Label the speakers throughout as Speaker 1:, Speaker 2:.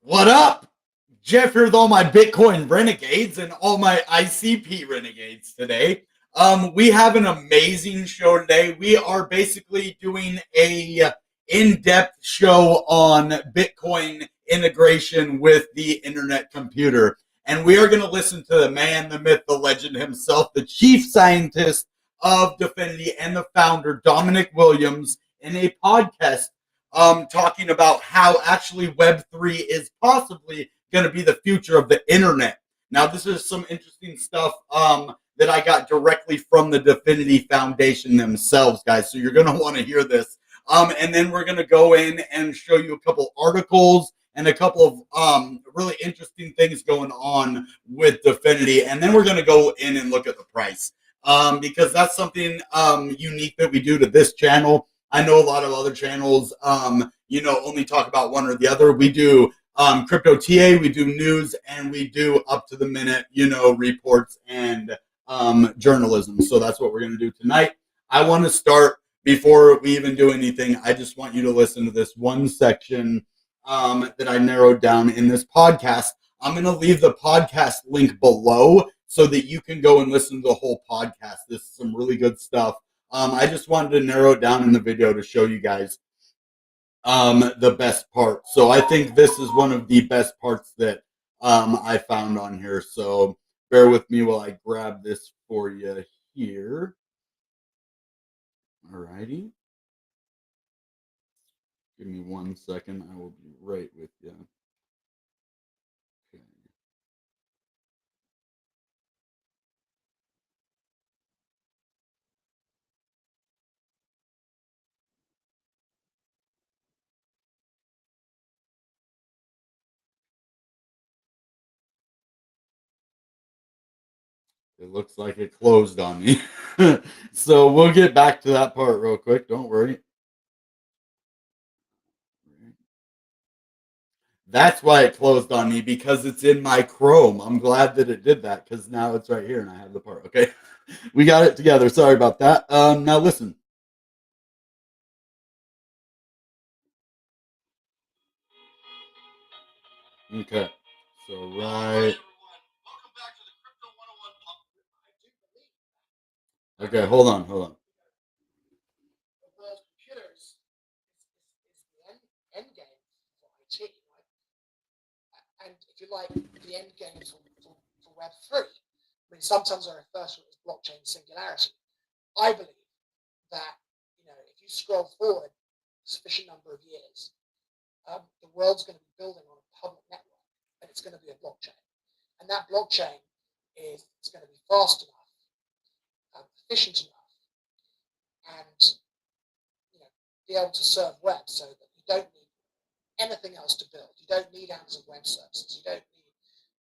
Speaker 1: What up? Jeff here with all my Bitcoin renegades and all my ICP renegades today. We have an amazing show today. We are basically doing a in-depth show on Bitcoin integration with the internet computer. And we are going to listen to the man, the myth, the legend himself, the chief scientist of Dfinity and the founder, Dominicwilliams, in a podcast talking about how actually Web3 is possibly going to be the future of the internet. Now, this is some interesting stuff that I got directly from the Dfinity Foundation themselves, guys. So you're going to want to hear this. And then we're going to go in and show you a couple articles and a couple of really interesting things going on with Dfinity. And then we're going to go in and look at the price because that's something unique that we do to this channel. I know a lot of other channels, only talk about one or the other. We do crypto TA, we do news, and we do up to the minute, reports and journalism. So that's what we're going to do tonight. I want to start before we even do anything. I just want you to listen to this one section that I narrowed down in this podcast. I'm going to leave the podcast link below so that you can go and listen to the whole podcast. This is some really good stuff. I just wanted to narrow it down in the video to show you guys the best part. So I think this is one of the best parts that I found on here. So bear with me while I grab this for you here. Alrighty. Give me 1 second. I will be right with you. Okay. It looks like it closed on me. So we'll get back to that part real quick. Don't worry. That's why it closed on me, because it's in my Chrome. I'm glad that it did that because now it's right here and I have the part. Okay. We got it together. Sorry about that. Now listen. Okay. So right. Okay, hold on.
Speaker 2: Computers is the end game for IT, right? And if you like, the end game for Web3. I mean, sometimes I refer to it as blockchain singularity. I believe that, if you scroll forward a sufficient number of years, the world's going to be building on a public network, and it's going to be a blockchain. And that blockchain is going to be fast enough, efficient enough, and be able to serve web so that you don't need anything else to build. You don't need Amazon Web Services. You don't need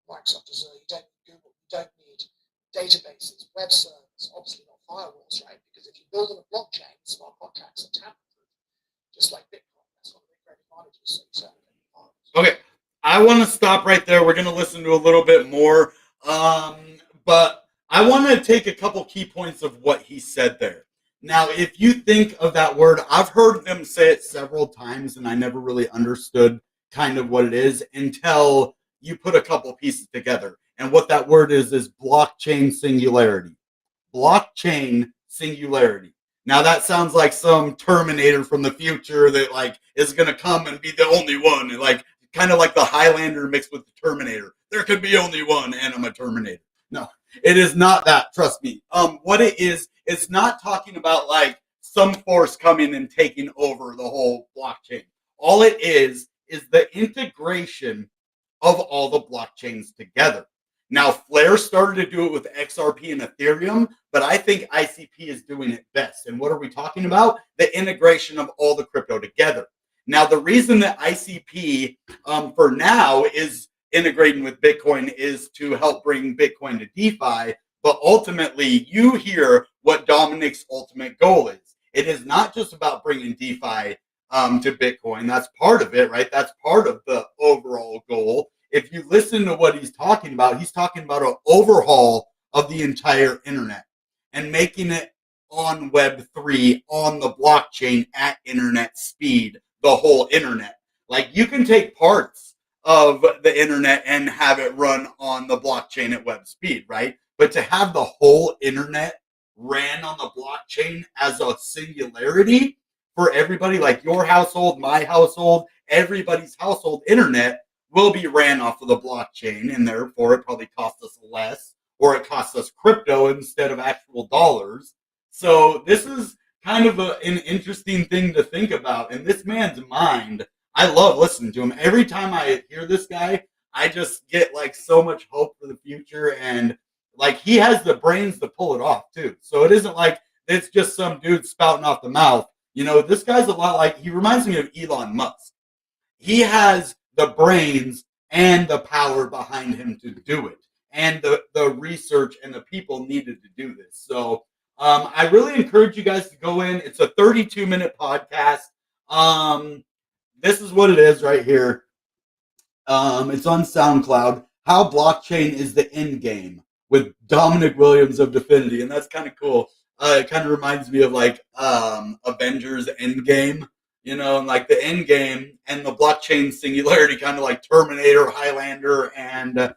Speaker 2: Microsoft Azure. You don't need Google. You don't need databases, web servers, obviously not firewalls, right? Because if you build on a blockchain, smart contracts are tamper-proof, just like Bitcoin. That's one of the great advantages. So
Speaker 1: okay, I want to stop right there. We're going to listen to a little bit more, but I want to take a couple key points of what he said there. Now, if you think of that word, I've heard them say it several times, and I never really understood kind of what it is until you put a couple pieces together. And what that word is blockchain singularity. Blockchain singularity. Now that sounds like some Terminator from the future that is going to come and be the only one, and kind of like the Highlander mixed with the Terminator. There could be only one, and I'm a Terminator. No, it is not that. Trust me. What it is, it's not talking about some force coming and taking over the whole blockchain. All it is the integration of all the blockchains together. Now, Flare started to do it with XRP and Ethereum, but I think ICP is doing it best. And what are we talking about? The integration of all the crypto together. Now, the reason that ICP for now is integrating with Bitcoin is to help bring Bitcoin to DeFi, but ultimately you hear what Dominic's ultimate goal is. It is not just about bringing DeFi to Bitcoin. That's part of it, right? That's part of the overall goal. If you listen to what he's talking about an overhaul of the entire internet and making it on Web3, on the blockchain at internet speed, the whole internet. You can take parts of the internet and have it run on the blockchain at web speed, right? But to have the whole internet ran on the blockchain as a singularity for everybody, like your household, my household, everybody's household internet will be ran off of the blockchain, and therefore it probably costs us less, or it costs us crypto instead of actual dollars. So this is kind of an interesting thing to think about. And this man's mind, I love listening to him. Every time I hear this guy, I just get like so much hope for the future, and like he has the brains to pull it off too. So it isn't like it's just some dude spouting off the mouth. You know, this guy's a lot like, he reminds me of Elon Musk. He has the brains and the power behind him to do it, and the research and the people needed to do this. So I really encourage you guys to go in. It's a 32-minute podcast. This is what it is right here. It's on SoundCloud. How Blockchain is the End Game with Dominicwilliams of Dfinity, and that's kind of cool. It kind of reminds me of like Avengers Endgame, you know, and like the End Game and the Blockchain Singularity, kind of like Terminator, Highlander, and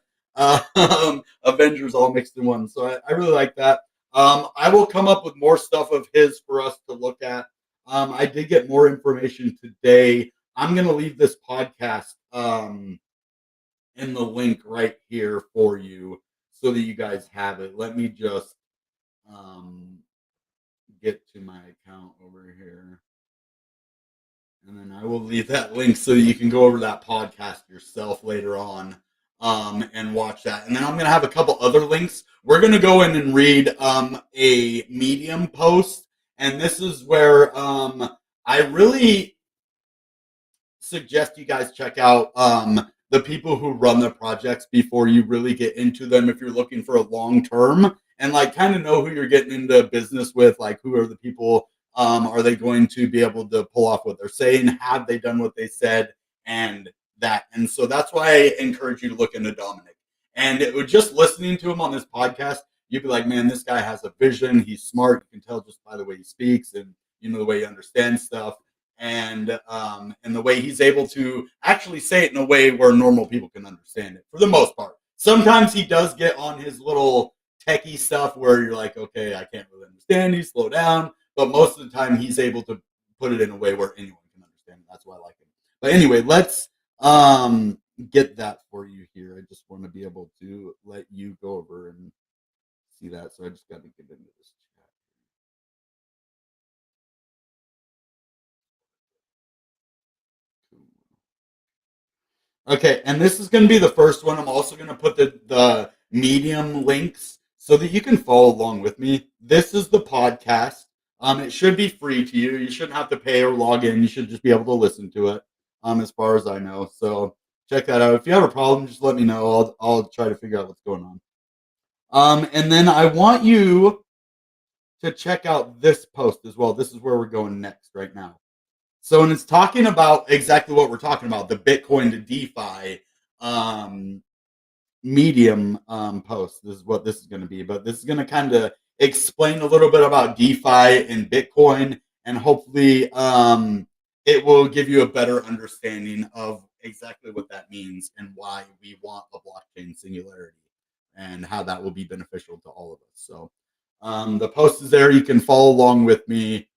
Speaker 1: Avengers all mixed in one. So I really like that. I will come up with more stuff of his for us to look at. I did get more information today. I'm going to leave this podcast in the link right here for you so that you guys have it. Let me just get to my account over here. And then I will leave that link so that you can go over that podcast yourself later on and watch that. And then I'm going to have a couple other links. We're going to go in and read a Medium post. And this is where I really suggest you guys check out the people who run the projects before you really get into them, if you're looking for a long term, and like kind of know who you're getting into business with. Like, who are the people, are they going to be able to pull off what they're saying, have they done what they said, and that. And so that's why I encourage you to look into Dominic. And it was just listening to him on this podcast, you'd be like, man, this guy has a vision, he's smart, you can tell just by the way he speaks, and you know, the way he understands stuff, and the way he's able to actually say it in a way where normal people can understand it for the most part. Sometimes he does get on his little techie stuff where you're like, okay, I can't really understand you, slow down. But most of the time he's able to put it in a way where anyone can understand it. That's why I like him. But anyway, let's get that for you here. I just want to be able to let you go over and see that. So I just got to get into this. Okay, and this is going to be the first one. I'm also going to put the Medium links so that you can follow along with me. This is the podcast. It should be free to you. You shouldn't have to pay or log in. You should just be able to listen to it, as far as I know. So check that out. If you have a problem, just let me know. I'll try to figure out what's going on. And then I want you to check out this post as well. This is where we're going next right now. So, and it's talking about exactly what we're talking about, the Bitcoin to DeFi Medium post. This is what this is going to be. But this is going to kind of explain a little bit about DeFi and Bitcoin, and hopefully it will give you a better understanding of exactly what that means and why we want a blockchain singularity and how that will be beneficial to all of us. So the post is there. You can follow along with me.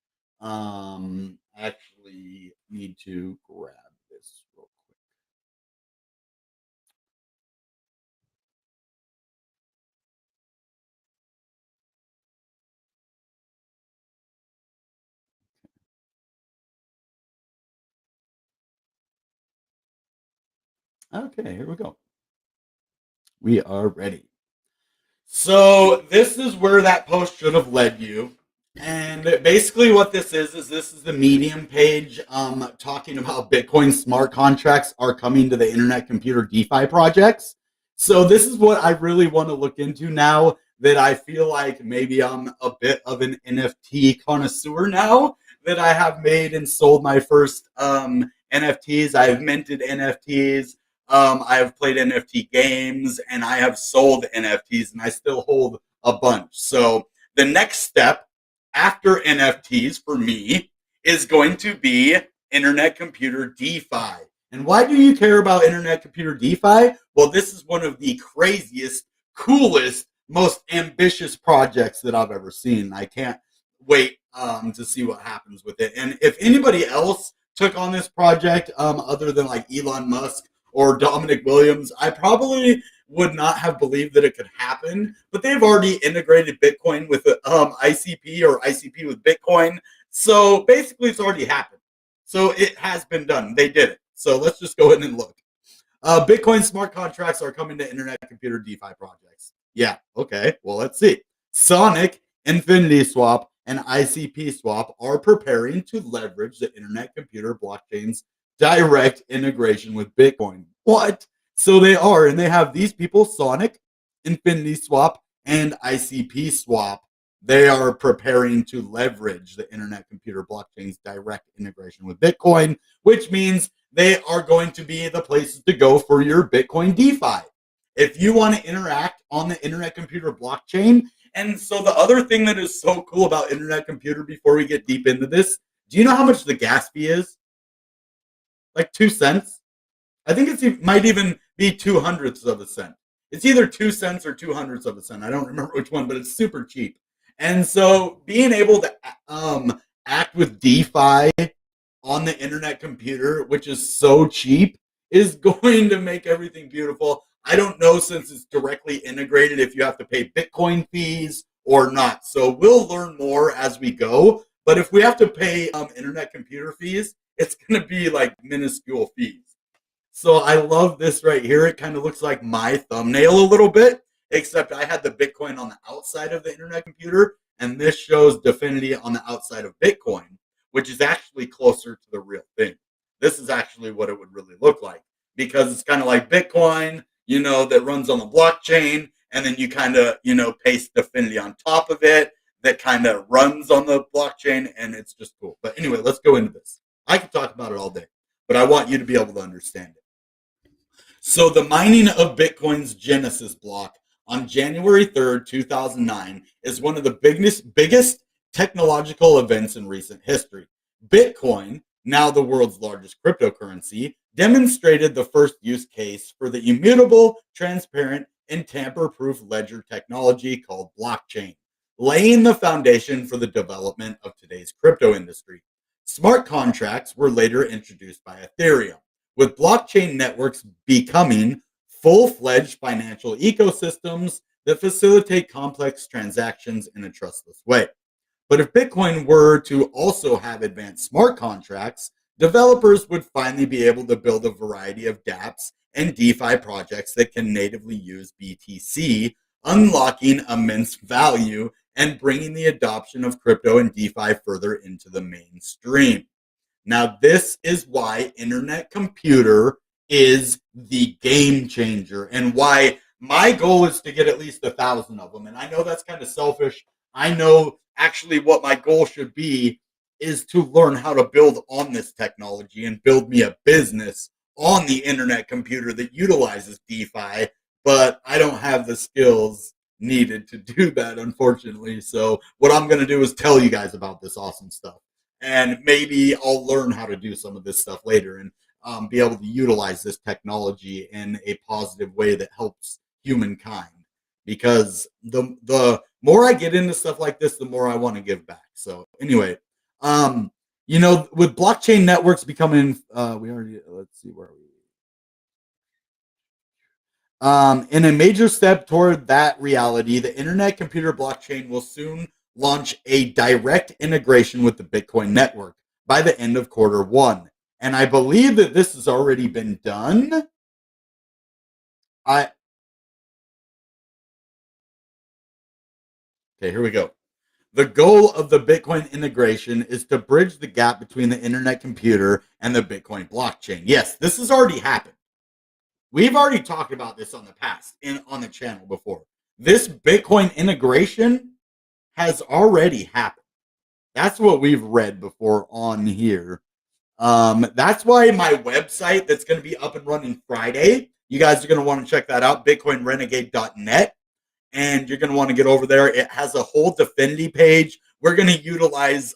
Speaker 1: Actually need to grab this real quick. Okay, here we go. We are ready. So this is where that post should have led you. And basically what this is this is the Medium page talking about Bitcoin smart contracts are coming to the internet computer DeFi projects. So this is what I really want to look into now that I feel like maybe I'm a bit of an NFT connoisseur now, that I have made and sold my first NFTs. I've minted NFTs. I have played NFT games, and I have sold NFTs, and I still hold a bunch. So the next step after NFTs for me is going to be internet computer DeFi. And why do you care about internet computer DeFi? Well, this is one of the craziest, coolest, most ambitious projects that I've ever seen. I can't wait to see what happens with it. And if anybody else took on this project, other than like Elon Musk or Dominicwilliams, I probably would not have believed that it could happen. But they've already integrated Bitcoin with ICP or ICP with Bitcoin. So basically, it's already happened. So it has been done. They did it. So let's just go in and look. Bitcoin smart contracts are coming to internet computer DeFi projects. Yeah, okay. Well, let's see. Sonic, Infinity Swap, and ICP Swap are preparing to leverage the internet computer blockchain's direct integration with Bitcoin. What? So they are, and they have these people, Sonic, Infinity Swap, and ICP Swap. They are preparing to leverage the internet computer blockchain's direct integration with Bitcoin, which means they are going to be the places to go for your Bitcoin DeFi. If you want to interact on the internet computer blockchain, and so the other thing that is so cool about internet computer before we get deep into this, do you know how much the gas fee is? Like 2 cents? I think it might even be 2/100ths of a cent. It's either 2 cents or 2/100ths of a cent. I don't remember which one, but it's super cheap. And so being able to act with DeFi on the internet computer, which is so cheap, is going to make everything beautiful. I don't know, since it's directly integrated, if you have to pay Bitcoin fees or not. So we'll learn more as we go. But if we have to pay internet computer fees, it's going to be like minuscule fees. So I love this right here. It kind of looks like my thumbnail a little bit, except I had the Bitcoin on the outside of the internet computer, and this shows Dfinity on the outside of Bitcoin, which is actually closer to the real thing. This is actually what it would really look like, because it's kind of like Bitcoin, that runs on the blockchain, and then you kind of, paste Dfinity on top of it that kind of runs on the blockchain, and it's just cool. But anyway, let's go into this. I could talk about it all day, but I want you to be able to understand it. So the mining of Bitcoin's Genesis block on January 3rd, 2009 is one of the biggest technological events in recent history. Bitcoin, now the world's largest cryptocurrency, demonstrated the first use case for the immutable, transparent, and tamper-proof ledger technology called blockchain, laying the foundation for the development of today's crypto industry. Smart contracts were later introduced by Ethereum, with blockchain networks becoming full-fledged financial ecosystems that facilitate complex transactions in a trustless way. But if Bitcoin were to also have advanced smart contracts, developers would finally be able to build a variety of dApps and DeFi projects that can natively use BTC, unlocking immense value and bringing the adoption of crypto and DeFi further into the mainstream. Now, this is why internet computer is the game changer, and why my goal is to get at least 1,000 of them. And I know that's kind of selfish. I know actually what my goal should be is to learn how to build on this technology and build me a business on the internet computer that utilizes DeFi, but I don't have the skills needed to do that, unfortunately. So what I'm going to do is tell you guys about this awesome stuff. And maybe I'll learn how to do some of this stuff later and be able to utilize this technology in a positive way that helps humankind. Because the more I get into stuff like this, the more I want to give back. So anyway, with blockchain networks becoming, let's see where we. In a major step toward that reality, the internet computer blockchain will soon launch a direct integration with the Bitcoin network by the end of Q1. And I believe that this has already been done. Okay, here we go. The goal of the Bitcoin integration is to bridge the gap between the internet computer and the Bitcoin blockchain. Yes, this has already happened. We've already talked about this on the channel before. This Bitcoin integration has already happened. That's what we've read before on here. That's why my website that's going to be up and running Friday, you guys are going to want to check that out, bitcoinrenegade.net. And you're going to want to get over there. It has a whole Dfinity page. We're going to utilize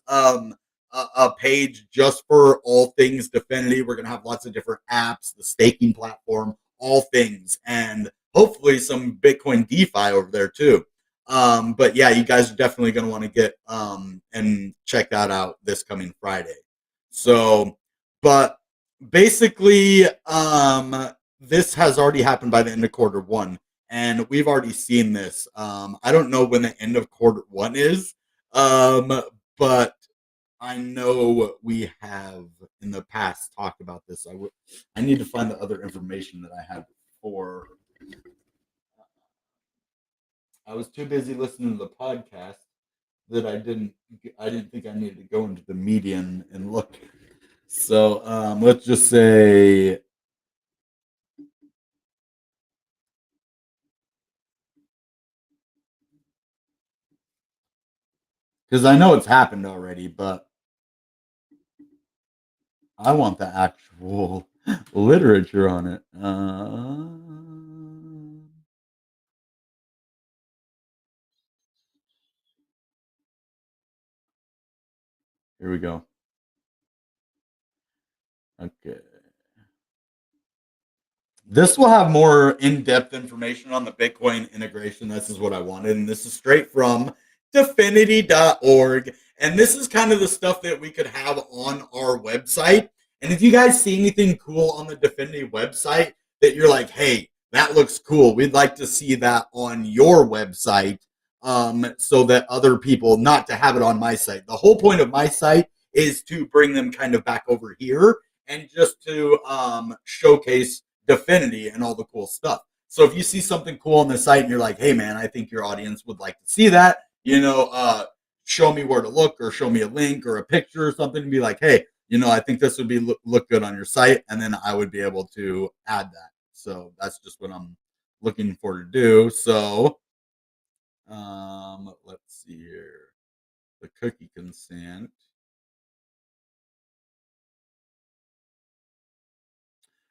Speaker 1: a page just for all things Dfinity. We're going to have lots of different apps, the staking platform, all things, and hopefully some Bitcoin DeFi over there too. But yeah, you guys are definitely going to want to get and check that out this coming Friday. So, but basically, this has already happened by the end of quarter 1, and we've already seen this. I don't know when the end of quarter 1 is, but I know we have in the past talked about this. I need to find the other information that I had before. I was too busy listening to the podcast that I didn't think I needed to go into the media and look. So let's just say because I know it's happened already, but I want the actual literature on it. Here we go. Okay. This will have more in-depth information on the Bitcoin integration. This is what I wanted, and this is straight from Dfinity.org. And this is kind of the stuff that we could have on our website. And if you guys see anything cool on the Dfinity website that you're like, hey, that looks cool, we'd like to see that on your website, so that other people, not to have it on my site. The whole point of my site is to bring them kind of back over here and just to showcase Dfinity and all the cool stuff. So if you see something cool on the site and you're like, hey man, I think your audience would like to see that, show me where to look or show me a link or a picture or something and be like, hey, I think this would be look good on your site, and then I would be able to add that. So that's just what I'm looking for to do. So let's see here. The cookie consent.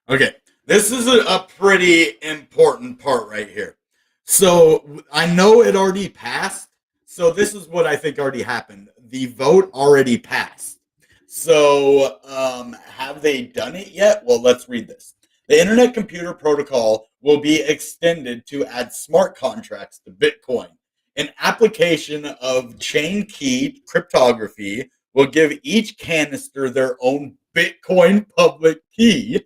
Speaker 1: Okay, this is a pretty important part right here. So I know it already passed. So this is what I think already happened. The vote already passed. So have they done it yet? Well, let's read this. The Internet Computer Protocol will be extended to add smart contracts to Bitcoin. An application of chain key cryptography will give each canister their own Bitcoin public key,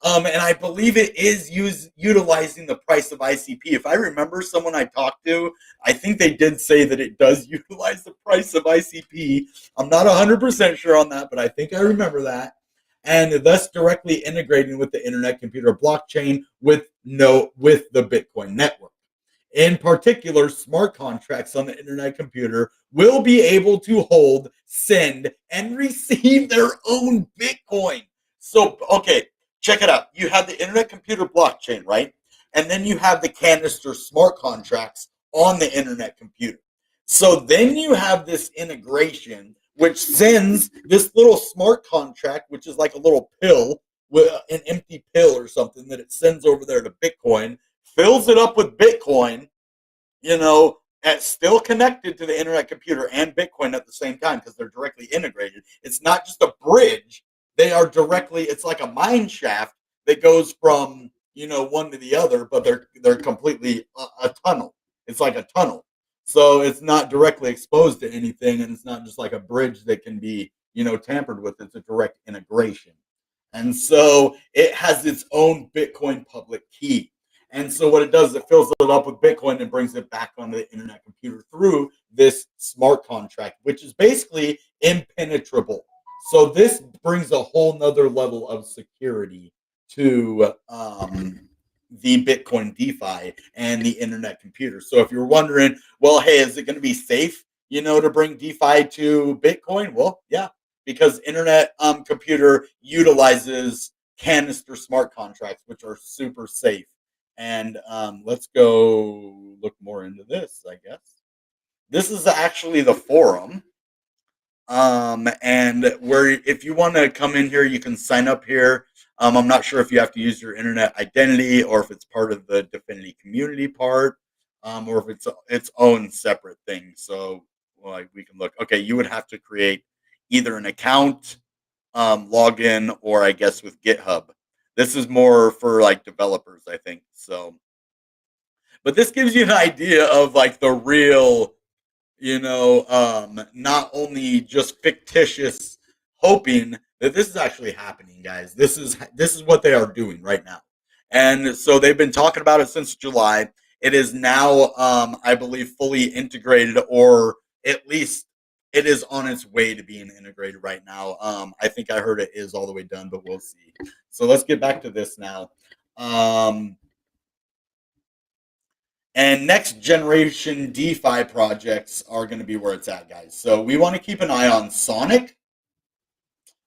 Speaker 1: and I believe it is utilizing the price of ICP. If I remember someone I talked to, I think they did say that it does utilize the price of ICP. I'm not 100% sure on that, but I think I remember that. And thus directly integrating with the internet computer blockchain with the Bitcoin network. In particular, smart contracts on the internet computer will be able to hold, send, and receive their own Bitcoin. So, okay, check it out. You have the internet computer blockchain, right? And then you have the canister smart contracts on the internet computer. So then you have this integration which sends this little smart contract, which is like a little pill, with an empty pill or something that it sends over there to Bitcoin, fills it up with Bitcoin, that's still connected to the internet computer and Bitcoin at the same time because they're directly integrated. It's not just a bridge. They are directly, it's like a mine shaft that goes from, one to the other, but they're completely a tunnel. It's like a tunnel. So it's not directly exposed to anything, and it's not just like a bridge that can be, tampered with. It's a direct integration. And so it has its own Bitcoin public key. And so what it does is it fills it up with Bitcoin and brings it back onto the internet computer through this smart contract, which is basically impenetrable. So this brings a whole nother level of security to the Bitcoin DeFi and the internet computer. So if you're wondering, well, hey, is it going to be safe, to bring DeFi to Bitcoin? Well, yeah, because internet computer utilizes canister smart contracts, which are super safe. And let's go look more into this, I guess. This is actually the forum. And where if you want to come in here, you can sign up here. I'm not sure if you have to use your internet identity or if it's part of the Dfinity community part, or if it's own separate thing. So like we can look. Okay, you would have to create either an account, login, or I guess with GitHub. This is more for like developers, I think. So, but this gives you an idea of like the real, not only just fictitious hoping that this is actually happening, guys. This is what they are doing right now. And so they've been talking about it since July. It is now, I believe, fully integrated, or at least it is on its way to being integrated right now. I think I heard it is all the way done, but we'll see. So let's get back to this now. And next generation DeFi projects are going to be where it's at, guys. So we want to keep an eye on Sonic.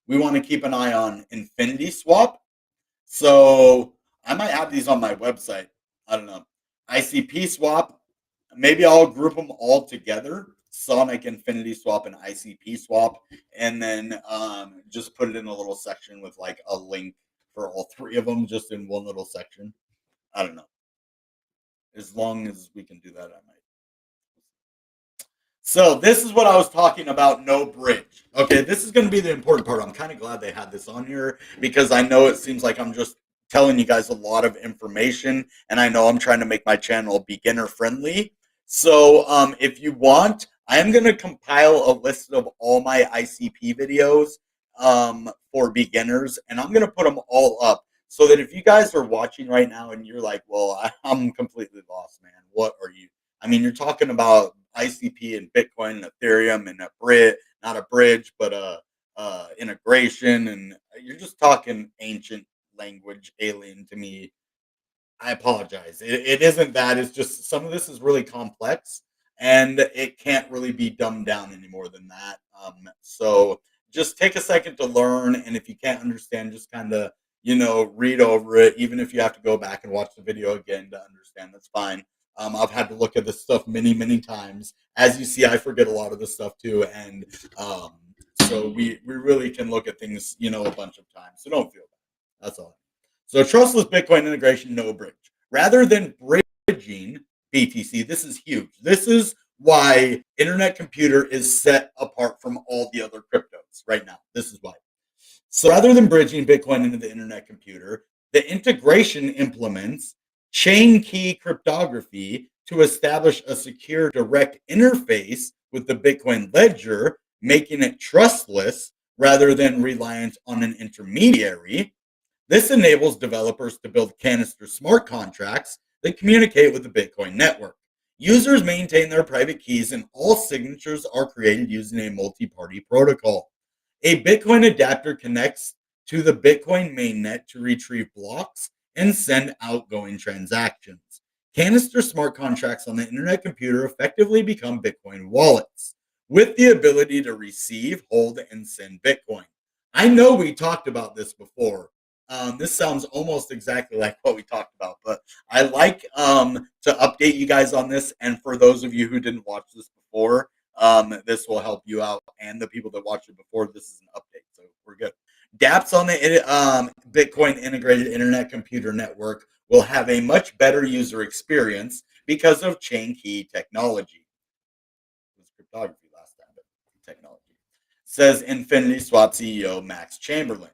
Speaker 1: We want to keep an eye on Infinity Swap. So I might have these on my website. I don't know. ICP Swap. Maybe I'll group them all together. Sonic, Infinity Swap, and ICP Swap. And then just put it in a little section with like a link for all three of them just in one little section. I don't know. As long as we can do that, I might. So this is what I was talking about, no bridge. Okay, this is going to be the important part. I'm kind of glad they had this on here because I know it seems like I'm just telling you guys a lot of information, and I know I'm trying to make my channel beginner friendly. So if you want, I am going to compile a list of all my ICP videos for beginners, and I'm going to put them all up so that if you guys are watching right now and you're like, well, I'm completely lost, man. What are you? I mean, you're talking about ICP and Bitcoin and Ethereum and a bridge, not a bridge, but a integration, and you're just talking ancient language, alien to me. I apologize. It isn't that. It's just some of this is really complex, and it can't really be dumbed down any more than that. So just take a second to learn, and if you can't understand, just kind of read over it. Even if you have to go back and watch the video again to understand, that's fine. I've had to look at this stuff many, many times. As you see, I forget a lot of this stuff too, and so we really can look at things, a bunch of times. So don't feel bad. That's all. So trustless Bitcoin integration, no bridge. Rather than bridging BTC, this is huge. This is why Internet Computer is set apart from all the other cryptos right now. This is why. So rather than bridging Bitcoin into the Internet Computer, the integration implements chain key cryptography to establish a secure direct interface with the Bitcoin ledger, making it trustless rather than reliant on an intermediary. This enables developers to build canister smart contracts that communicate with the Bitcoin network. Users maintain their private keys and all signatures are created using a multi-party protocol. A Bitcoin adapter connects to the Bitcoin mainnet to retrieve blocks and send outgoing transactions. Canister smart contracts on the Internet Computer effectively become Bitcoin wallets with the ability to receive, hold, and send Bitcoin. I know we talked about this before. This sounds almost exactly like what we talked about, but I like to update you guys on this. And for those of you who didn't watch this before, this will help you out. And the people that watched it before, this is an update. So we're good. dApps on the Bitcoin integrated Internet Computer Network will have a much better user experience because of chain key technology. It was cryptography last time, but technology. Says Infinity Swap CEO Max Chamberlain.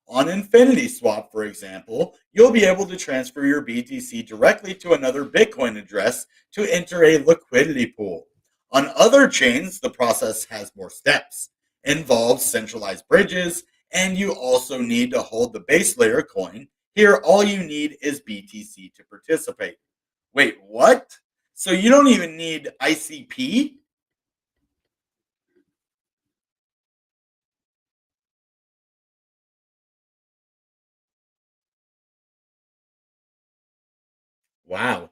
Speaker 1: On Infinity Swap, for example, you'll be able to transfer your BTC directly to another Bitcoin address to enter a liquidity pool. On other chains, the process has more steps, involves centralized bridges, and you also need to hold the base layer coin. Here, all you need is BTC to participate. Wait, what? So you don't even need ICP? Wow.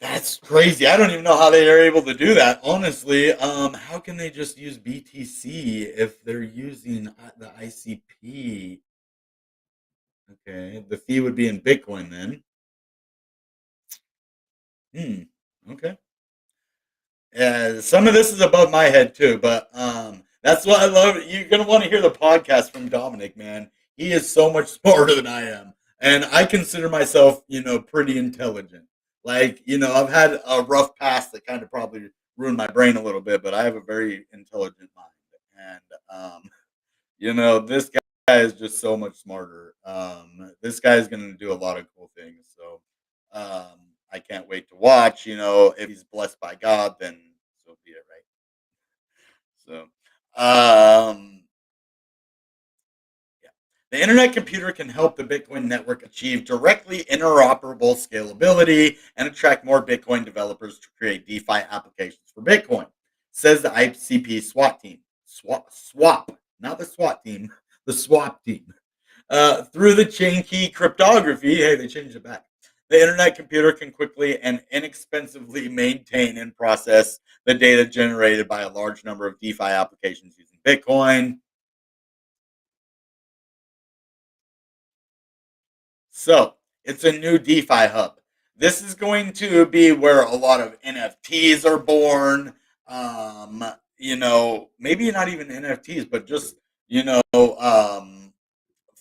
Speaker 1: That's crazy. I don't even know how they are able to do that. Honestly, how can they just use BTC if they're using the ICP? Okay, the fee would be in Bitcoin then. Okay. Some of this is above my head too, but that's what I love. You're gonna want to hear the podcast from Dominic, man. He is so much smarter than I am, And I consider myself, pretty intelligent. Like, I've had a rough past that kind of probably ruined my brain a little bit, but I have a very intelligent mind. And, this guy is just so much smarter. This guy is going to do a lot of cool things. So I can't wait to watch. If he's blessed by God, then so be it, right? So, yeah. The internet computer can help the Bitcoin network achieve directly interoperable scalability and attract more Bitcoin developers to create DeFi applications for Bitcoin, says the ICP SWAT team. Swap, not the SWAT team, the swap team. Through the chain key cryptography, hey, they changed it back. The internet computer can quickly and inexpensively maintain and process the data generated by a large number of DeFi applications using Bitcoin. So it's a new DeFi hub. This is going to be where a lot of NFTs are born. Maybe not even NFTs, but just,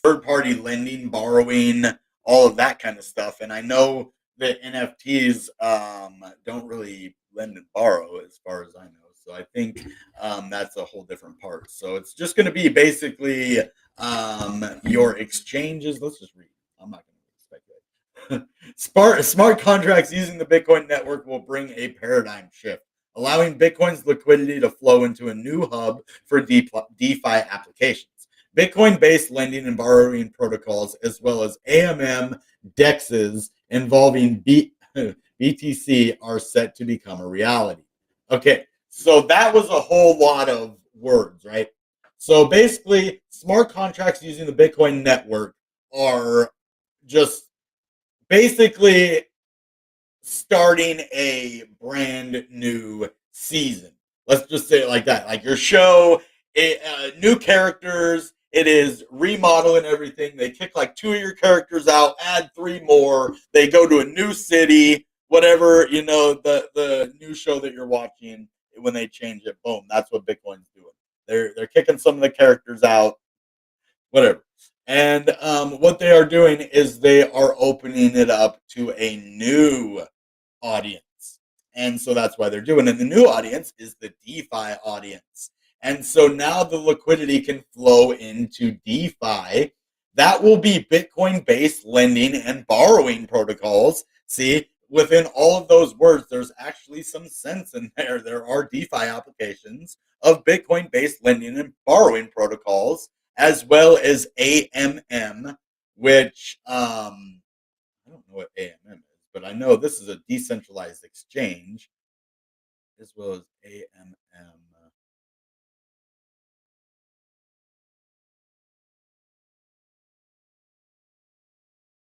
Speaker 1: third party lending, borrowing, all of that kind of stuff. And I know that NFTs don't really lend and borrow as far as I know. So I think that's a whole different part. So it's just going to be basically your exchanges. Let's just read. I'm not going to speculate. Smart contracts using the Bitcoin network will bring a paradigm shift, allowing Bitcoin's liquidity to flow into a new hub for DeFi applications. Bitcoin-based lending and borrowing protocols, as well as AMM DEXs involving BTC, are set to become a reality. Okay, so that was a whole lot of words, right? So basically, smart contracts using the Bitcoin network are just basically starting a brand new season. Let's just say it like that. Like your show, new characters. It is remodeling everything. They kick like 2 of your characters out, add 3 more. They go to a new city, whatever, the new show that you're watching, when they change it, boom, that's what Bitcoin's doing. They're kicking some of the characters out, whatever. And what they are doing is they are opening it up to a new audience. And so that's why they're doing it. The new audience is the DeFi audience. And so now the liquidity can flow into DeFi. That will be Bitcoin-based lending and borrowing protocols. See, within all of those words, there's actually some sense in there. There are DeFi applications of Bitcoin-based lending and borrowing protocols, as well as AMM, which I don't know what AMM is, but I know this is a decentralized exchange, as well as AMM.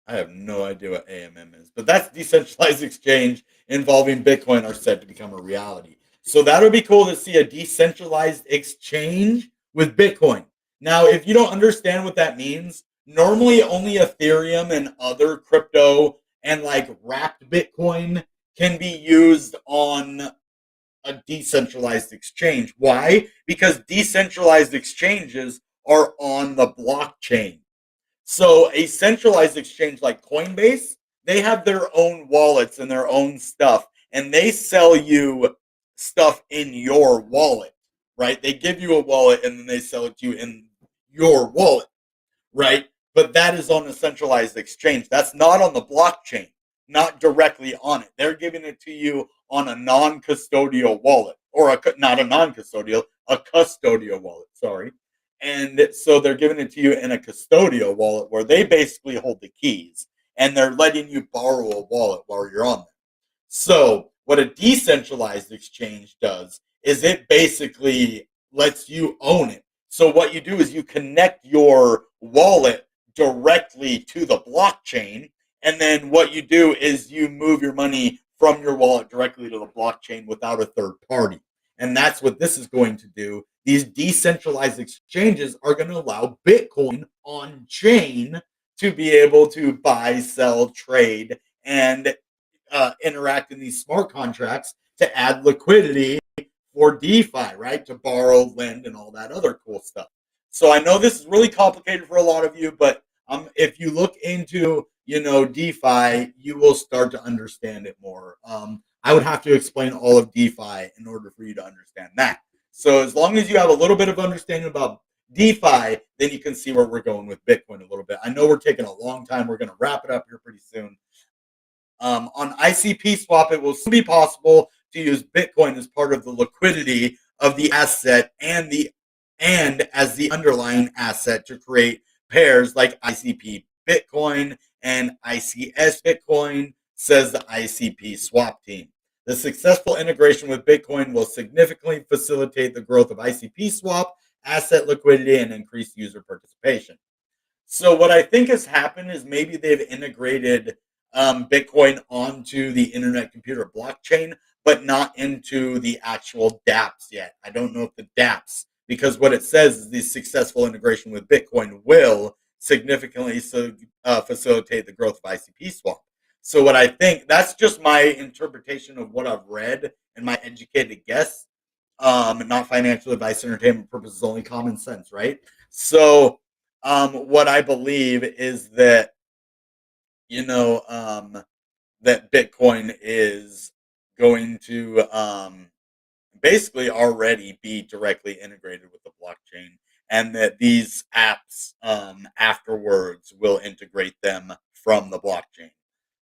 Speaker 1: I have no idea what AMM is, but that's decentralized exchange involving Bitcoin are said to become a reality. So that would be cool to see a decentralized exchange with Bitcoin. Now, if you don't understand what that means, normally only Ethereum and other crypto and like wrapped Bitcoin can be used on a decentralized exchange. Why? Because decentralized exchanges are on the blockchain. So a centralized exchange like Coinbase, they have their own wallets and their own stuff, and they sell you stuff in your wallet, right? They give you a wallet and then they sell it to you in your wallet, right? But that is on a centralized exchange. That's not on the blockchain, not directly on it. They're giving it to you on a non-custodial wallet, or not a non-custodial, a custodial wallet, sorry. And so they're giving it to you in a custodial wallet where they basically hold the keys and they're letting you borrow a wallet while you're on them. So what a decentralized exchange does is it basically lets you own it. So what you do is you connect your wallet directly to the blockchain, and then what you do is you move your money from your wallet directly to the blockchain without a third party. And that's what this is going to do. These decentralized exchanges are going to allow Bitcoin on chain to be able to buy, sell, trade, and interact in these smart contracts to add liquidity for DeFi, right? To borrow, lend, and all that other cool stuff. So I know this is really complicated for a lot of you, but If you look into, DeFi, you will start to understand it more. I would have to explain all of DeFi in order for you to understand that. So as long as you have a little bit of understanding about DeFi, then you can see where we're going with Bitcoin a little bit. I know we're taking a long time. We're going to wrap it up here pretty soon. On ICP swap, it will soon be possible to use Bitcoin as part of the liquidity of the asset and as the underlying asset to create pairs like ICP Bitcoin and ICS Bitcoin, says the ICP swap team. The successful integration with Bitcoin will significantly facilitate the growth of ICP swap, asset liquidity, and increase user participation. So what I think has happened is maybe they've integrated Bitcoin onto the internet computer blockchain, but not into the actual dApps yet. I don't know if the dApps, because what it says is the successful integration with Bitcoin will significantly facilitate the growth of ICP swap. So what I think, that's just my interpretation of what I've read and my educated guess. Not financial advice, entertainment purposes, only common sense, right? So what I believe is that, you know, that Bitcoin is going to basically already be directly integrated with the blockchain, and that these apps afterwards will integrate them from the blockchain.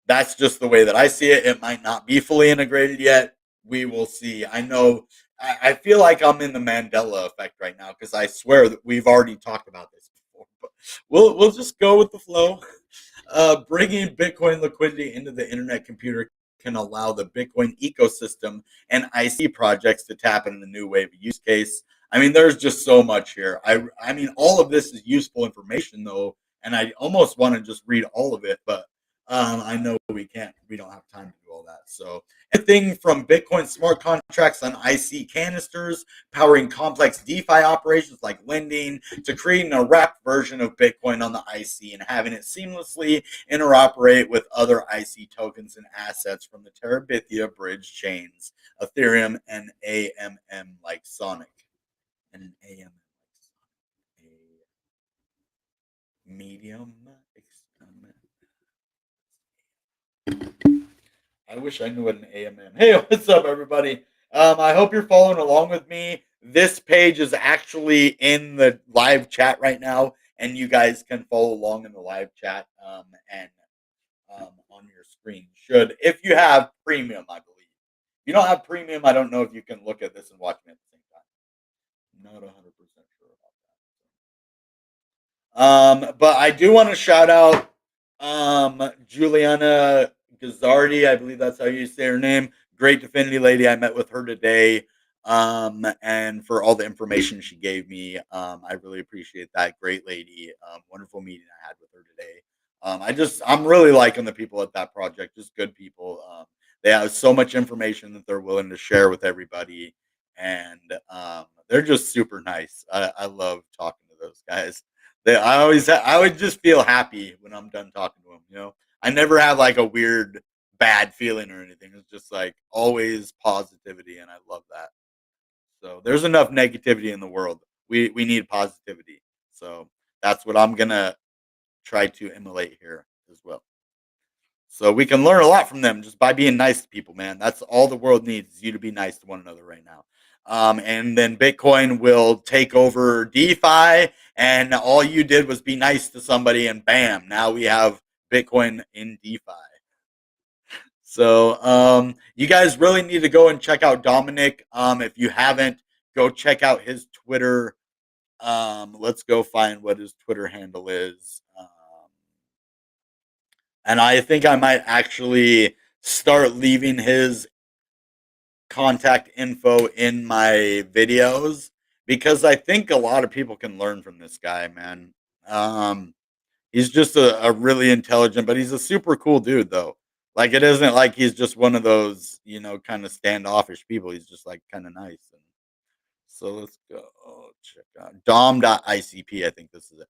Speaker 1: That's just the way that I see it. It might not be fully integrated yet. We will see. I know. I feel like I'm in the Mandela effect right now because I swear that we've already talked about this before. But we'll just go with the flow. Bringing Bitcoin liquidity into the internet computer can allow the Bitcoin ecosystem and IC projects to tap into the new wave of use case. I mean, there's just so much here. I mean, all of this is useful information though, and I almost want to just read all of it, but I know we don't have time to do all that. So everything from Bitcoin smart contracts on IC canisters, powering complex DeFi operations like lending, to creating a wrapped version of Bitcoin on the IC and having it seamlessly interoperate with other IC tokens and assets from the Terra bridge chains, Ethereum and AMM like Sonic. And an AMM like Sonic. A medium experiment. I wish I knew what an AMM. Hey, what's up, everybody? I hope you're following along with me. This page is actually in the live chat right now, and you guys can follow along in the live chat and on your screen. If you have premium, I believe. If you don't have premium, I don't know if you can look at this and watch me at the same time. Not 100% sure about that. But I do want to shout out Juliana Gazzardi, I believe that's how you say her name. Great Dfinity lady. I met with her today. And for all the information she gave me, I really appreciate that. Great lady. Wonderful meeting I had with her today. I'm really liking the people at that project, just good people. They have so much information that they're willing to share with everybody. And they're just super nice. I love talking to those guys. I would just feel happy when I'm done talking to them. I never have like a weird bad feeling or anything. It's just like always positivity, and I love that. So there's enough negativity in the world. We need positivity. So that's what I'm gonna try to emulate here as well. So we can learn a lot from them just by being nice to people, man. That's all the world needs, is you to be nice to one another right now. And then Bitcoin will take over DeFi, and all you did was be nice to somebody, and bam, now we have Bitcoin in DeFi. So you guys really need to go and check out Dominic. If you haven't, go check out his Twitter. Let's go find what his Twitter handle is. And I think I might actually start leaving his contact info in my videos, because I think a lot of people can learn from this guy, man. He's just a really intelligent, but he's a super cool dude, though. Like, it isn't like he's just one of those, kind of standoffish people. He's just like kind of nice. And so let's go check out Dom.icp. I think this is it.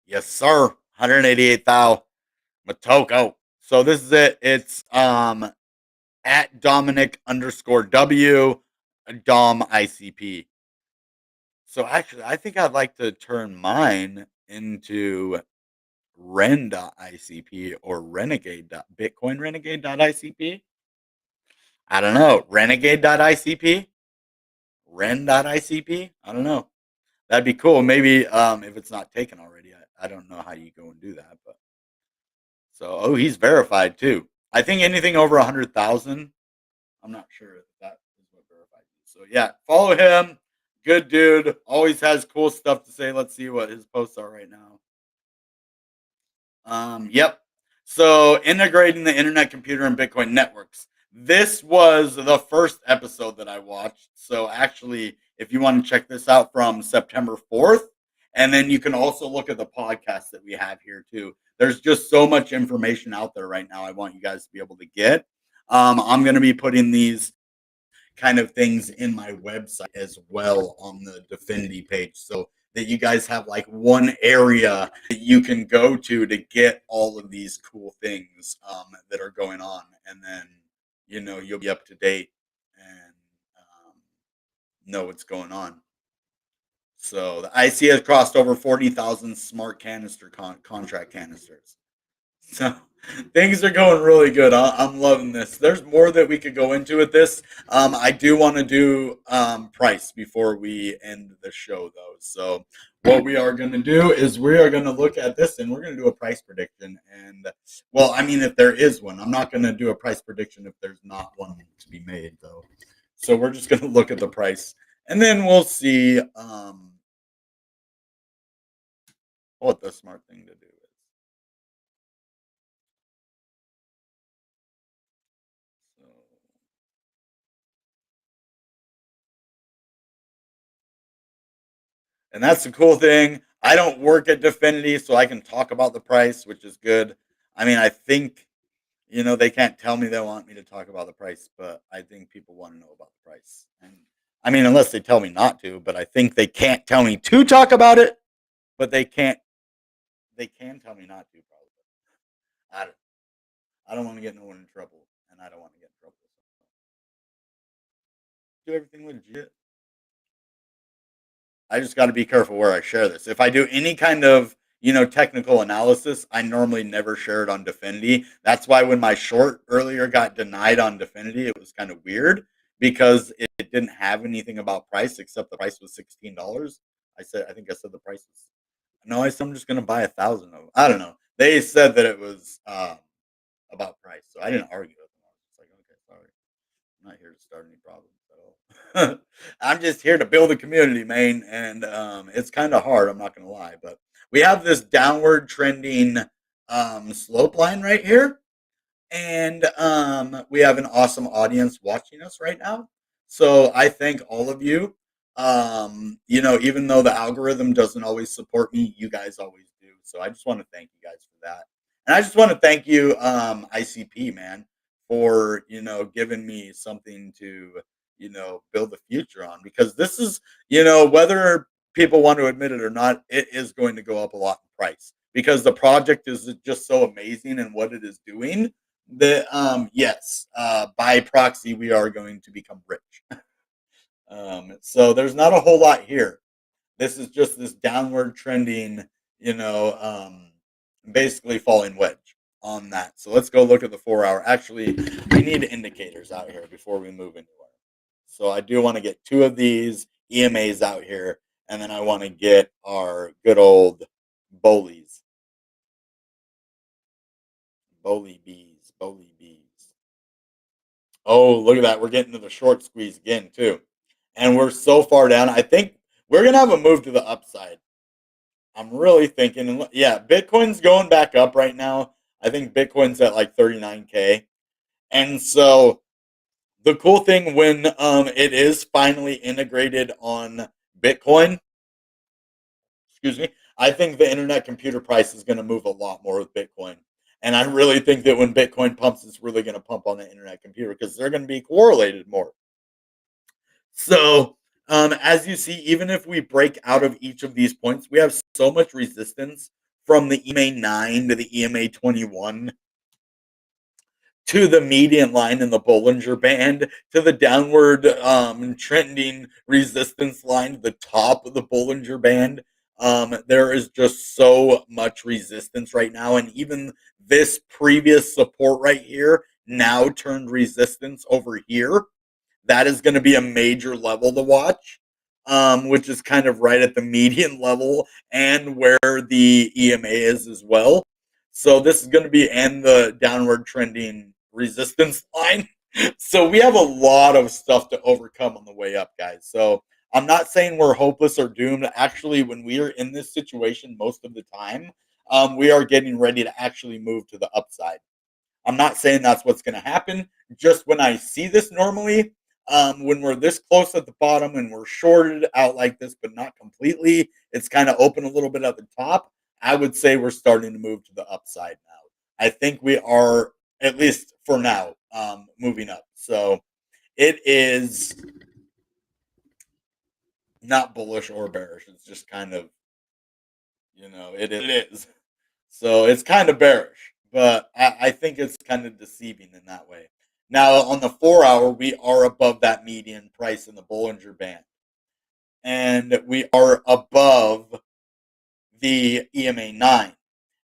Speaker 1: Yes, sir. 188,000 Matoko. So this is it. It's at Dominic_W Dom ICP. So actually, I think I'd like to turn mine into ren.icp or renegade.bitcoinrenegade.icp. I don't know. Renegade.icp? Ren.icp? I don't know. That'd be cool. Maybe if it's not taken already. I don't know how you go and do that, but so he's verified too. I think anything over 100,000. I'm not sure if that is what verified is. So yeah, follow him. Good dude. Always has cool stuff to say. Let's see what his posts are right now. Yep. So integrating the internet, computer, and Bitcoin networks. This was the first episode that I watched. So actually, if you want to check this out from September 4th, and then you can also look at the podcast that we have here too. There's just so much information out there right now. I want you guys to be able to get. I'm going to be putting these kind of things in my website as well on the Dfinity page, so that you guys have like one area that you can go to get all of these cool things that are going on, and then you'll be up to date and know what's going on. So the IC has crossed over 40,000 smart canister contract canisters. So things are going really good. I'm loving this. There's more that we could go into with this. I do want to do price before we end the show, though. So what we are going to do is we are going to look at this and we're going to do a price prediction. And well, I mean, if there is one, I'm not going to do a price prediction if there's not one to be made, though. So we're just going to look at the price and then we'll see what the smart thing to do. And that's the cool thing. I don't work at Dfinity, so I can talk about the price, which is good. I mean, I think, they can't tell me they want me to talk about the price, but I think people want to know about the price. And I mean, unless they tell me not to, but I think they can't tell me to talk about it, but they can tell me not to, probably. I don't want to get no one in trouble, and I don't want to get in trouble. Do everything legit. I just got to be careful where I share this. If I do any kind of, technical analysis, I normally never share it on Dfinity. Think why when my short earlier got denied on Dfinity, it was kind of weird because it didn't have anything about price except the price was $16. I think I said the price was, no, I said I'm just going to buy 1,000 of them. I don't know. They said that it was about price. So I didn't argue with them. I was just like, okay, sorry. I'm not here to start any problems. I'm just here to build a community, man, and it's kind of hard. I'm not gonna lie, but we have this downward trending slope line right here, and we have an awesome audience watching us right now. So I thank all of you. Even though the algorithm doesn't always support me, you guys always do. So I just want to thank you guys for that, and I just want to thank you, ICP, man, for giving me something to build the future on, because this is whether people want to admit it or not, it is going to go up a lot in price because the project is just so amazing and what it is doing that yes, by proxy we are going to become rich. So there's not a whole lot here. This is just this downward trending, basically falling wedge on that. So let's go look at the 4 hour. Actually, we need indicators out here before we move anywhere. So I do want to get 2 of these EMAs out here, and then I want to get our good old Bolies. Bolie bees. Oh, look at that. We're getting to the short squeeze again, too. And we're so far down. I think we're going to have a move to the upside. I'm really thinking, yeah, Bitcoin's going back up right now. I think Bitcoin's at like 39K. And so the cool thing when it is finally integrated on Bitcoin, excuse me, I think the internet computer price is going to move a lot more with Bitcoin. And I really think that when Bitcoin pumps, it's really going to pump on the internet computer because they're going to be correlated more. So, as you see, even if we break out of each of these points, we have so much resistance from the EMA 9 to the EMA 21 to the median line in the Bollinger Band to the downward trending resistance line to the top of the Bollinger Band. There is just so much resistance right now, and even this previous support right here now turned resistance over here. That is going to be a major level to watch, which is kind of right at the median level and where the EMA is as well. So this is going to be and the downward trending resistance line. So we have a lot of stuff to overcome on the way up, guys. So I'm not saying we're hopeless or doomed. Actually, when we are in this situation most of the time, we are getting ready to actually move to the upside. I'm not saying that's what's going to happen. Just when I see this normally, when we're this close at the bottom and we're shorted out like this, but not completely, it's kind of open a little bit at the top. I would say we're starting to move to the upside now. I think we are, at least for now, moving up. So it is not bullish or bearish. It's just kind of, it is. So it's kind of bearish, but I think it's kind of deceiving in that way. Now, on the 4 hour, we are above that median price in the Bollinger Band. And we are above the EMA 9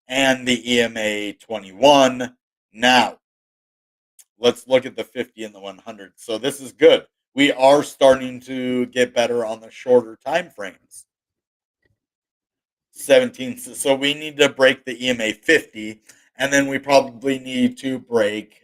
Speaker 1: and the EMA 21. Now, let's look at the 50 and the 100. So this is good. We are starting to get better on the shorter time frames. 17. So we need to break the EMA 50, and then we probably need to break,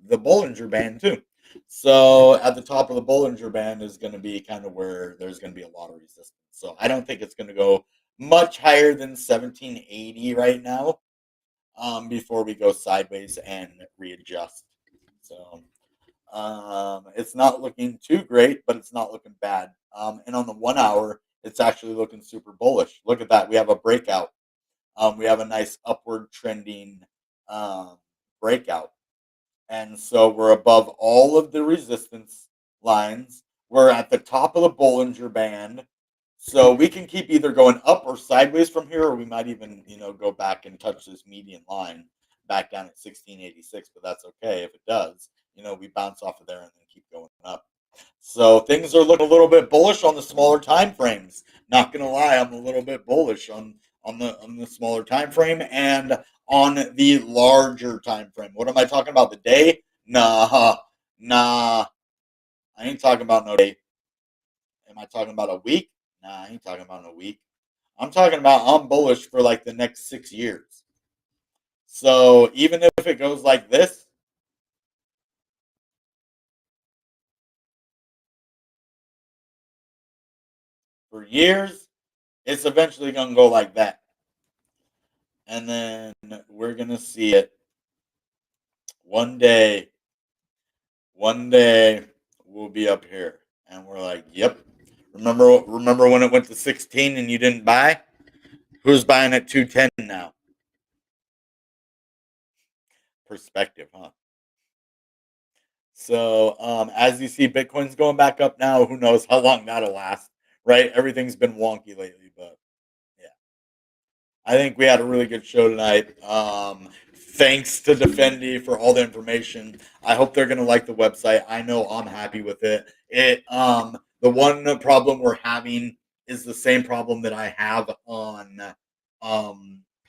Speaker 1: the Bollinger Band too. So at the top of the Bollinger Band is going to be kind of where there's going to be a lot of resistance. So I don't think it's going to go much higher than 1780 right now, before we go sideways and readjust. So it's not looking too great, but it's not looking bad. And on the 1 hour, it's actually looking super bullish. Look at that. We have a breakout. We have a nice upward trending breakout. And so we're above all of the resistance lines. We're at the top of the Bollinger Band. So we can keep either going up or sideways from here, or we might even, go back and touch this median line back down at 1686, but that's okay if it does. We bounce off of there and then keep going up. So things are looking a little bit bullish on the smaller time frames. Not gonna lie, I'm a little bit bullish on the smaller time frame and on the larger time frame. What am I talking about? The day? Nah. I ain't talking about no day. Am I talking about a week? Nah, I ain't talking about a week. I'm talking about I'm bullish for like the next 6 years. So even if it goes like this, for years, it's eventually going to go like that. And then we're going to see it one day. One day we'll be up here. And we're like, yep. Remember when it went to 16 and you didn't buy? Who's buying at 210 now? Perspective, huh? So as you see, Bitcoin's going back up now. Who knows how long that'll last, right? Everything's been wonky lately, but yeah. I think we had a really good show tonight. Thanks to Dfinity for all the information. I hope they're gonna like the website. I know I'm happy with it. The one problem we're having is the same problem that I have on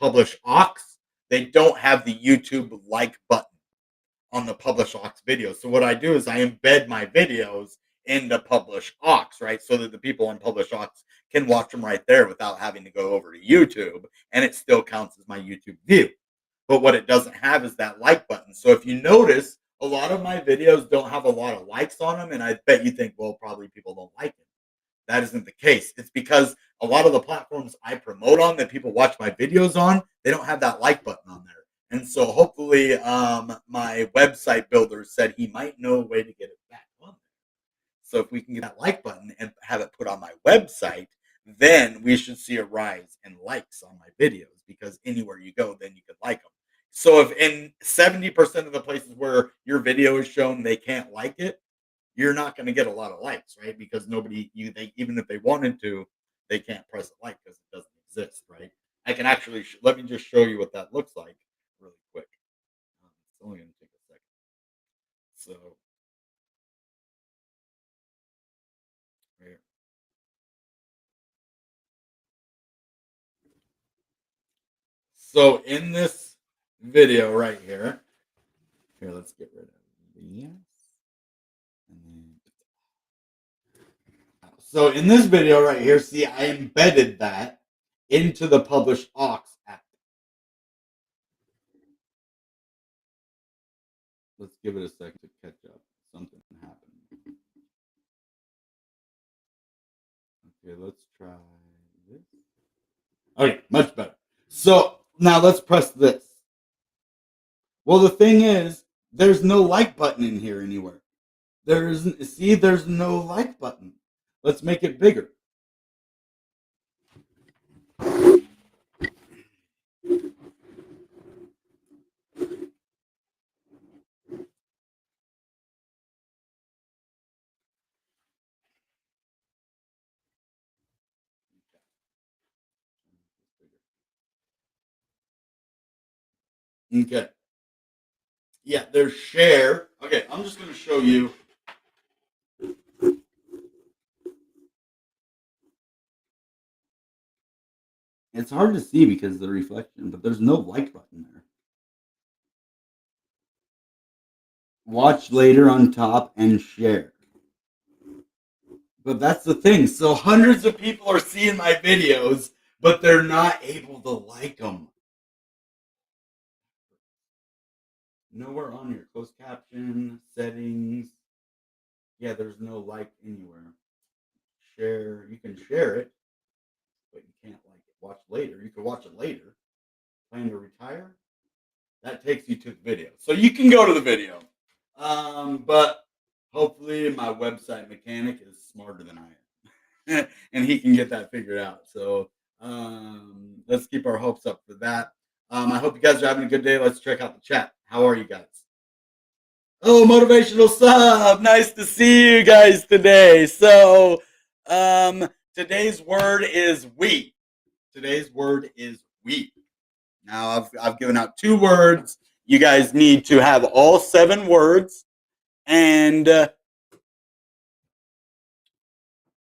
Speaker 1: Publish Ox. They don't have the YouTube like button on the Publish Ox videos. So what I do is I embed my videos into Publish Ox, right? So that the people on Publish Ox can watch them right there without having to go over to YouTube, and it still counts as my YouTube view. But what it doesn't have is that like button. So if you notice, a lot of my videos don't have a lot of likes on them, and I bet you think, well, probably people don't like it. That isn't the case. It's because a lot of the platforms I promote on that people watch my videos on, they don't have that like button on there. And so hopefully my website builder said he might know a way to get it back on there. So if we can get that like button and have it put on my website, then we should see a rise in likes on my videos, because anywhere you go, then you can like them. So if in 70% of the places where your video is shown, they can't like it, you're not going to get a lot of likes, right? Because even if they wanted to, they can't press a like because it doesn't exist, right? I can actually, let me just show you what that looks like really quick. It's only going to take a second. So, here. So in this video right here, let's get rid of this. So in this video right here, see, I embedded that into the published aux app. Let's give it a second to catch up. Something happened. Okay, let's try this. Okay, much better. So now let's press this. Well, the thing is, there's no like button in here anywhere. There's no like button. Let's make it bigger. Okay. Yeah, there's share. Okay, I'm just going to show you. It's hard to see because of the reflection, but there's no like button there. Watch later on top and share. But that's the thing. So hundreds of people are seeing my videos, but they're not able to like them. Nowhere on here. Closed caption, settings. Yeah, there's no like anywhere. Share. You can share it, but you can't like it. Watch later. You can watch it later. Plan to retire. That takes you to the video. So you can go to the video. But hopefully my website mechanic is smarter than I am. And he can get that figured out. So let's keep our hopes up for that. I hope you guys are having a good day. Let's check out the chat. How are you guys? Oh, motivational sub. Nice to see you guys today. So today's word is we. Today's word is we. Now I've given out 2 words. You guys need to have all 7 words. And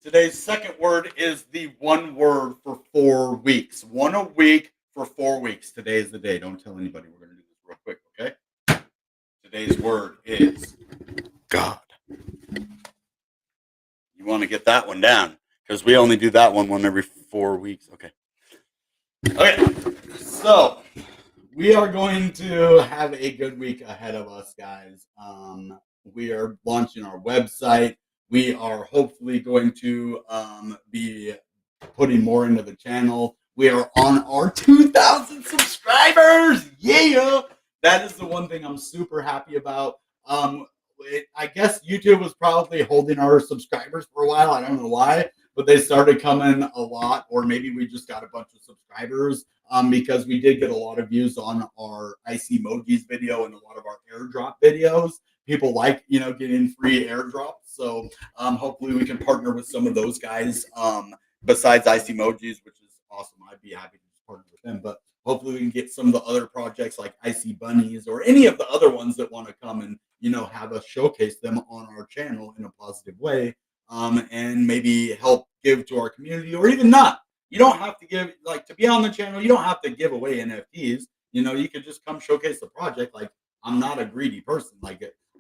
Speaker 1: today's second word is the 1 word for 4 weeks. 1 a week for 4 weeks. Today is the day. Don't tell anybody. We're going to do this real quick, okay? Today's word is God. You want to get that one down because we only do that one every 4 weeks. Okay. Okay. So we are going to have a good week ahead of us, guys. We are launching our website. We are hopefully going to be putting more into the channel. We are on our 2,000 subscribers. Yeah, that is the one thing I'm super happy about. I guess YouTube was probably holding our subscribers for a while. I don't know why, but they started coming a lot, or maybe we just got a bunch of subscribers because we did get a lot of views on our Icpbtcintegration video and a lot of our airdrop videos. People like, getting free airdrops. So hopefully we can partner with some of those guys besides Icpbtcintegration, which is awesome. I'd be happy to partner with them. But hopefully we can get some of the other projects like IC Bunnies or any of the other ones that want to come and, have us showcase them on our channel in a positive way, and maybe help give to our community, or even not. You don't have to give, to be on the channel, you don't have to give away NFTs. You could just come showcase the project. Like, I'm not a greedy person.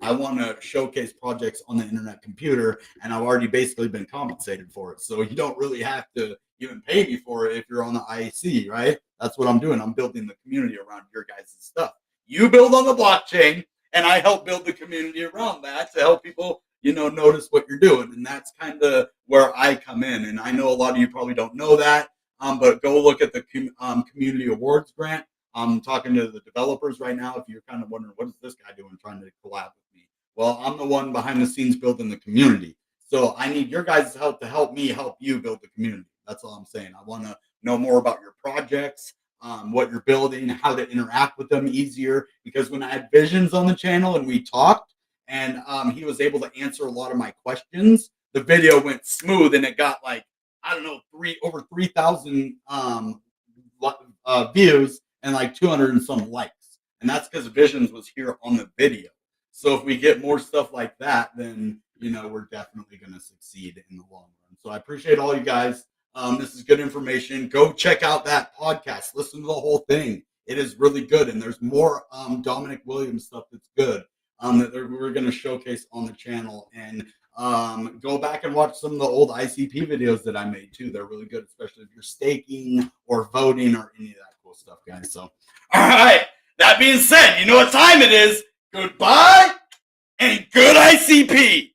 Speaker 1: I want to showcase projects on the internet computer, and I've already basically been compensated for it. So you don't really have to even pay me for it if you're on the IC, right? That's what I'm doing. I'm building the community around your guys' stuff. You build on the blockchain, and I help build the community around that to help people, notice what you're doing. And that's kind of where I come in. And I know a lot of you probably don't know that, but go look at the community awards grant. I'm talking to the developers right now. If you're kind of wondering, what is this guy doing trying to collab with me? Well, I'm the one behind the scenes building the community. So I need your guys' help to help me help you build the community. That's all I'm saying. I want to know more about your projects, what you're building, how to interact with them easier. Because when I had Visions on the channel and we talked, and he was able to answer a lot of my questions, the video went smooth, and it got over 3,000 views and 200 and some likes. And that's because Visions was here on the video. So if we get more stuff like that, then we're definitely going to succeed in the long run. So I appreciate all you guys. This is good information. Go check out that podcast. Listen to the whole thing. It is really good, and there's more Dominicwilliams stuff that's good that we're going to showcase on the channel. And go back and watch some of the old ICP videos that I made too. They're really good, especially if you're staking or voting or any of that cool stuff, guys. So, all right. That being said, you know what time it is. Goodbye and good ICP.